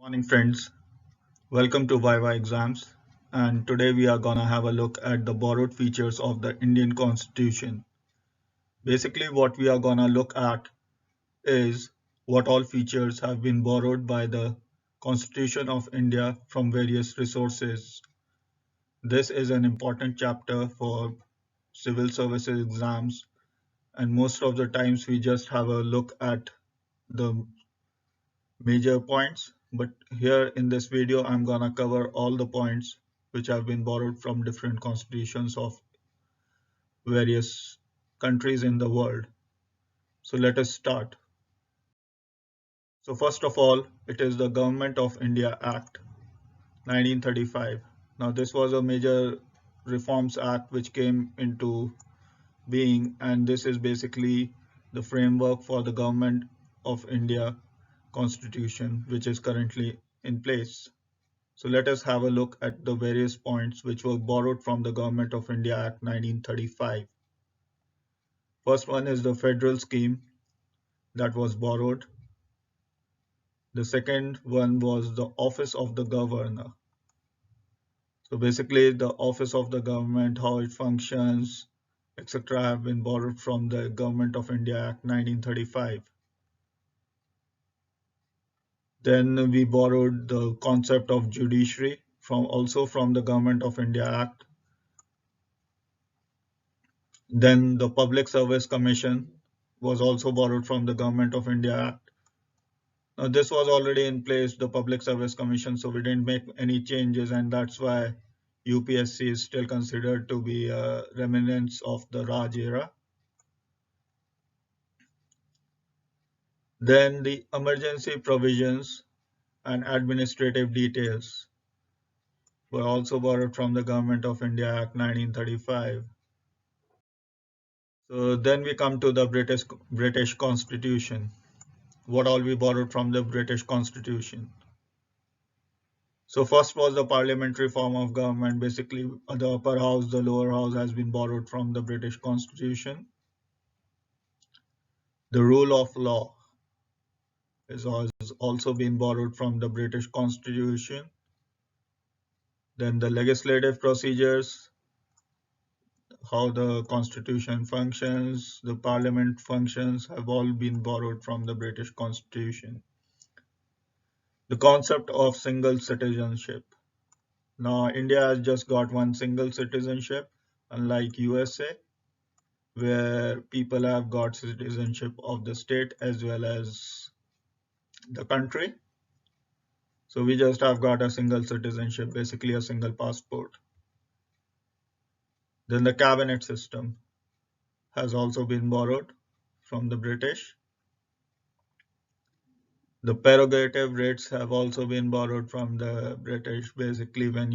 Morning friends, welcome to Viva Exams, and today we are gonna have a look at the borrowed features of the Indian Constitution. Basically what we are gonna look at is what all features have been borrowed by the Constitution of India from various resources. This is an important chapter for civil services exams, and most of the times we just have a look at the major points, but here in this video I'm gonna cover all the points which have been borrowed from different constitutions of various countries in the world. So let us start. So first of all, it is the Government of India Act 1935. Now this was a major reforms act which came into being, and this is basically the framework for the Government of India Constitution which is currently in place. So let us have a look at the various points which were borrowed from the Government of India Act 1935. First one is the federal scheme that was borrowed. The second one was the office of the governor. So basically the office of the government, how it functions, etc. have been borrowed from the Government of India Act 1935. Then we borrowed the concept of judiciary from also from the Government of India Act. Then the Public Service Commission was also borrowed from the Government of India Act. Now this was already in place, the Public Service Commission, so we didn't make any changes, and that's why UPSC is still considered to be a remnants of the Raj era. Then the emergency provisions and administrative details were also borrowed from the Government of India Act 1935. So then we come to the British Constitution. What all we borrowed from the British Constitution? So first was the parliamentary form of government. Basically, the upper house, the lower house has been borrowed from the British Constitution. The rule of law has also been borrowed from the British Constitution. Then the legislative procedures, how the Constitution functions, the Parliament functions, have all been borrowed from the British Constitution. The concept of single citizenship. Now, India has just got one single citizenship, unlike USA, where people have got citizenship of the state as well as the country. So we just have got a single citizenship, basically a single passport. Then the cabinet system has also been borrowed from the British. The prerogative rates have also been borrowed from the British. Basically, when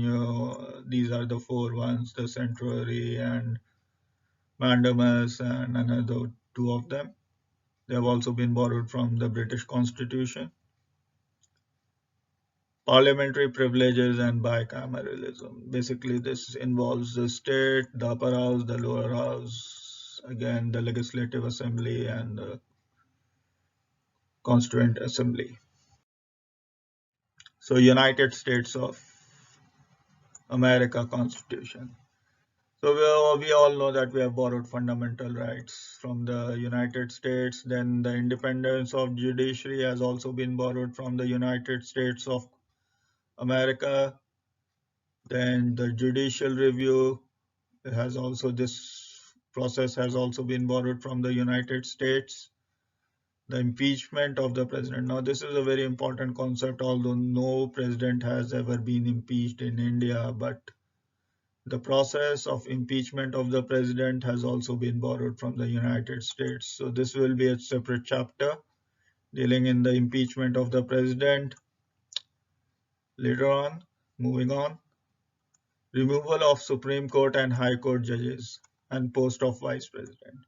these are the four ones, the centenary and mandamus and another two of them. They have also been borrowed from the British Constitution. Parliamentary privileges and bicameralism. Basically, this involves the state, the upper house, the lower house, again, the legislative assembly and the constituent assembly. So, United States of America Constitution. So we all know that we have borrowed fundamental rights from the United States. Then the independence of judiciary has also been borrowed from the United States of America. Then the judicial review has also, this process has also been borrowed from the United States. The impeachment of the president. Now this is a very important concept, although no president has ever been impeached in India, but the process of impeachment of the president has also been borrowed from the United States. So this will be a separate chapter dealing in the impeachment of the president later on. Moving on. Removal of Supreme Court and High Court judges and post of Vice President.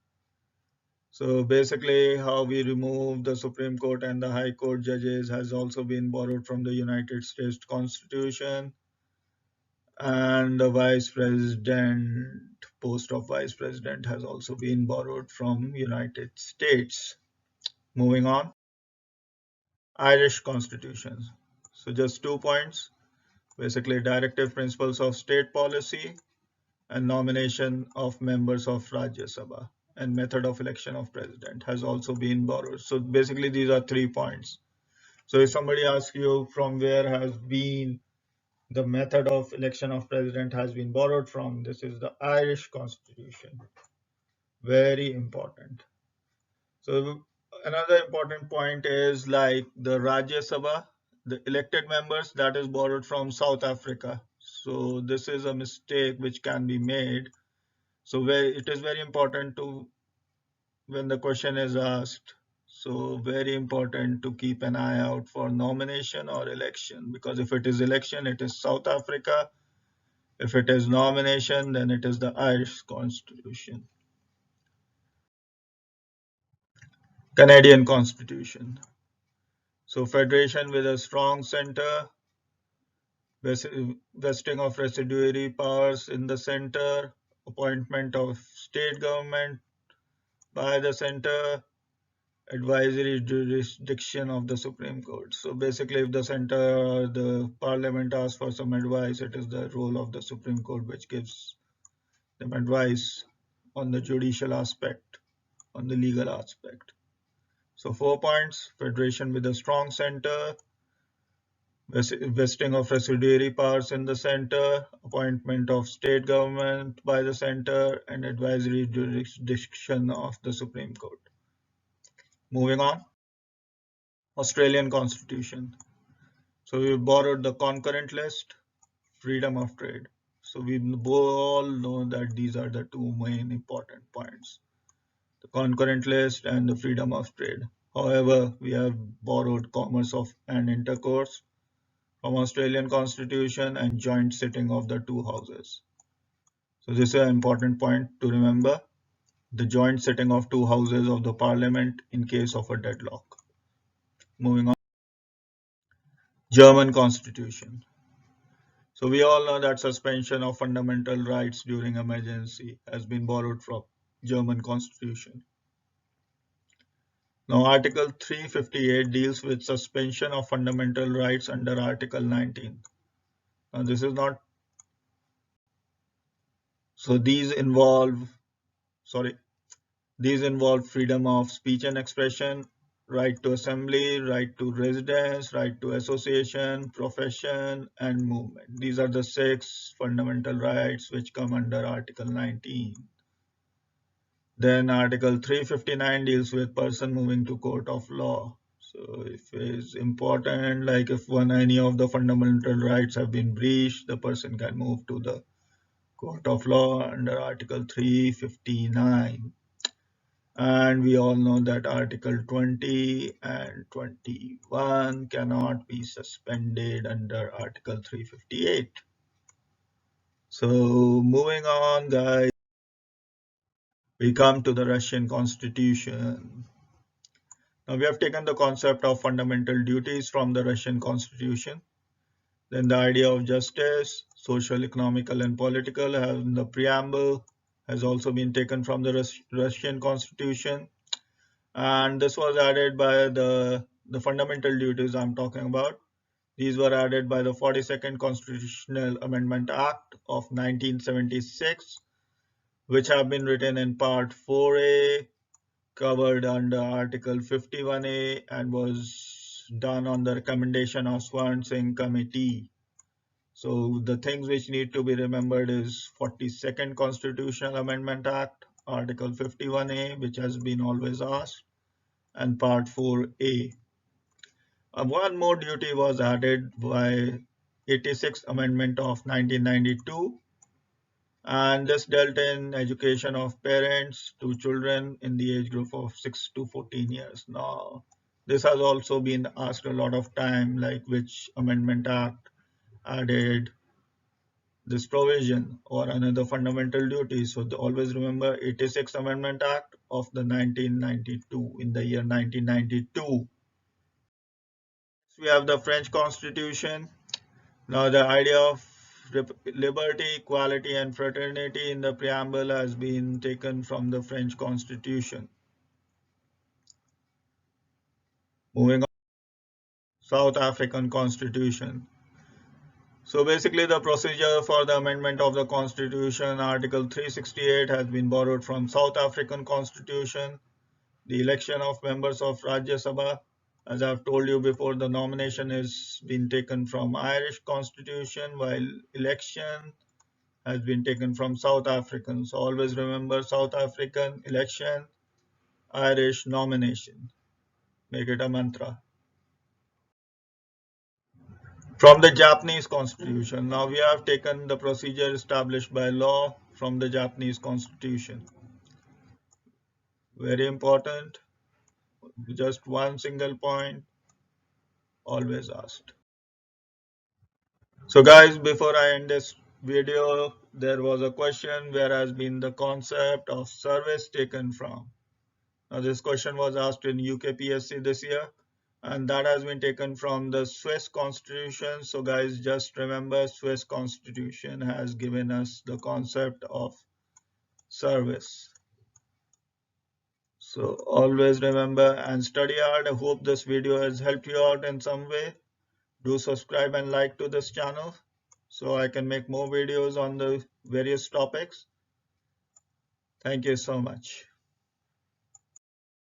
So basically how we remove the Supreme Court and the High Court judges has also been borrowed from the United States Constitution. And the Vice President, post of Vice President has also been borrowed from United States. Moving on. Irish Constitution. So just 2 points. Basically, directive principles of state policy and nomination of members of Rajya Sabha and method of election of president has also been borrowed. So basically, these are 3 points. So if somebody asks you from where has been the method of election of president has been borrowed from, this is the Irish constitution. Very important. So another important point is like the Rajya Sabha, the elected members, that is borrowed from South Africa. So this is a mistake which can be made. So where it is very important to, when the question is asked, so very important to keep an eye out for nomination or election, because if it is election, it is South Africa. If it is nomination, then it is the Irish constitution. Canadian constitution. So federation with a strong center, vesting of residuary powers in the center, appointment of state government by the center, advisory jurisdiction of the Supreme Court. So basically, if the center or the parliament asks for some advice, it is the role of the Supreme Court which gives them advice on the judicial aspect, on the legal aspect. So 4 points: federation with a strong center, vesting of residuary powers in the center, appointment of state government by the center, and advisory jurisdiction of the Supreme Court. Moving on, Australian Constitution. So we borrowed the concurrent list, freedom of trade. So we all know that these are the two main important points, the concurrent list and the freedom of trade. However, we have borrowed commerce of and intercourse from Australian Constitution and joint sitting of the two houses. So this is an important point to remember, the joint sitting of two houses of the parliament in case of a deadlock. Moving on, German Constitution. So we all know that suspension of fundamental rights during emergency has been borrowed from German Constitution. Now Article 358 deals with suspension of fundamental rights under Article 19. Now this is not, so these involve freedom of speech and expression, right to assembly, right to residence, right to association, profession, and movement. These are the 6 fundamental rights which come under Article 19. Then Article 359 deals with person moving to court of law. So if it's important, like if any of the fundamental rights have been breached, the person can move to the court of law under Article 359. And we all know that Article 20 and 21 cannot be suspended under Article 358. So moving on, guys, we come to the Russian Constitution. Now we have taken the concept of fundamental duties from the Russian Constitution. Then the idea of justice, social, economical, and political in the preamble has also been taken from the Russian Constitution. And this was added by the fundamental duties I'm talking about. These were added by the 42nd Constitutional Amendment Act of 1976, which have been written in Part 4A, covered under Article 51A, and was done on the recommendation of Swan Singh Committee. So the things which need to be remembered is 42nd Constitutional Amendment Act, Article 51A, which has been always asked, and Part 4A. One more duty was added by 86th Amendment of 1992, and this dealt in education of parents to children in the age group of 6 to 14 years. Now, this has also been asked a lot of time, like which Amendment Act added this provision or another fundamental duty. So always remember 86th Amendment Act of the 1992, in the year 1992. We have the French Constitution. Now the idea of liberty, equality, and fraternity in the preamble has been taken from the French Constitution. Moving on. South African Constitution. So basically the procedure for the amendment of the Constitution, Article 368 has been borrowed from South African Constitution. The election of members of Rajya Sabha, as I've told you before, the nomination is been taken from Irish Constitution, while election has been taken from South African. So always remember South African election, Irish nomination. Make it a mantra. From the Japanese Constitution. Now we have taken the procedure established by law from the Japanese Constitution. Very important. Just one single point, always asked. So guys, before I end this video, there was a question where has been the concept of service taken from. Now this question was asked in UPSC this year, and that has been taken from the Swiss Constitution. So guys, just remember Swiss Constitution has given us the concept of service. So always remember and study hard. I hope this video has helped you out in some way. Do subscribe and like to this channel so I can make more videos on the various topics. Thank you so much.